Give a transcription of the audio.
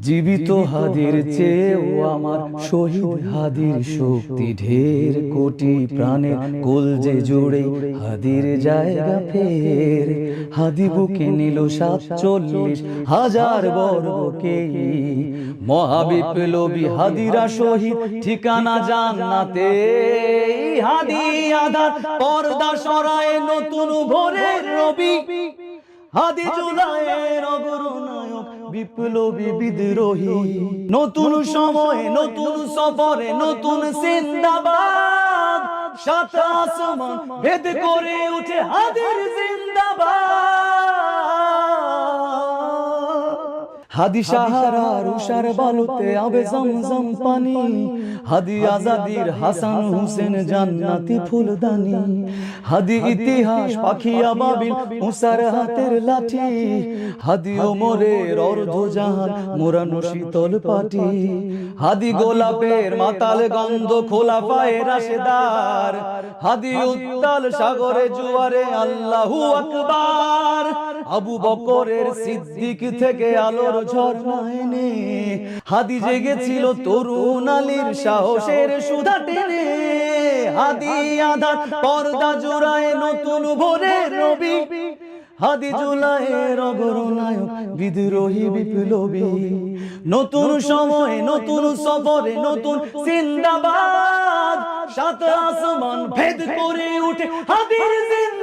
জীবিত হাদির চেয়েও আমার শহীদ হাদির শক্তি ঢের, কোটি প্রাণের কলজে জুড়ে হাদির জায়গা ফের। হাদি বুকে নিল 47,000 বর্গকে, মহাবিপ্লবী হাদিরা শহীদ, ঠিকানা জান্নাতে। হাদি আধার পর্দা সরায় নতুন ভোরের রবি, হাদি জুলাইয়ের অগ্রনায়ক বিপ্লবী বিদ্রোহী। নতুন সময়ে নতুন সফরে নতুন জিন্দাবাদ, সাত আসমান ভেদ করে উঠে হাদির জিন্দাবাদ। হাদি সাহারার উষার বালুতে আবে জমজম পানি, হাদি আজাদির হাসান হুসেন জান্নাতি ফুলদানি। হাদি ইতিহাস পাখি আবাবিল মুসার হাতের লাঠি, হাদি ওমরের অর্ধজাহান মোরানো শীতল পাটি। হাদি গোলাপের মাতাল গন্ধ খোলাফায়ে রাশেদার, হাদি উত্তাল সাগরে জুয়ারে আল্লাহু আকবার। আবু বকরের সিদ্দিক থেকে আলোর ঝর্ণা এনে, হাদি জেগেছিল তরুণ আলীর সাহসের সুধা টেনে। হাদি আধার পর্দা জোড়ায় নতুন ভোরের রবি, হাদি জুলাইয়ের অগ্রনায়ক বিদ্রোহী বিপ্লবী। নতুন সময়ে নতুন সফরে নতুন জিন্দাবাদ, সাত আসমান ভেদ করে উঠে হাদির জিন্দাবাদ।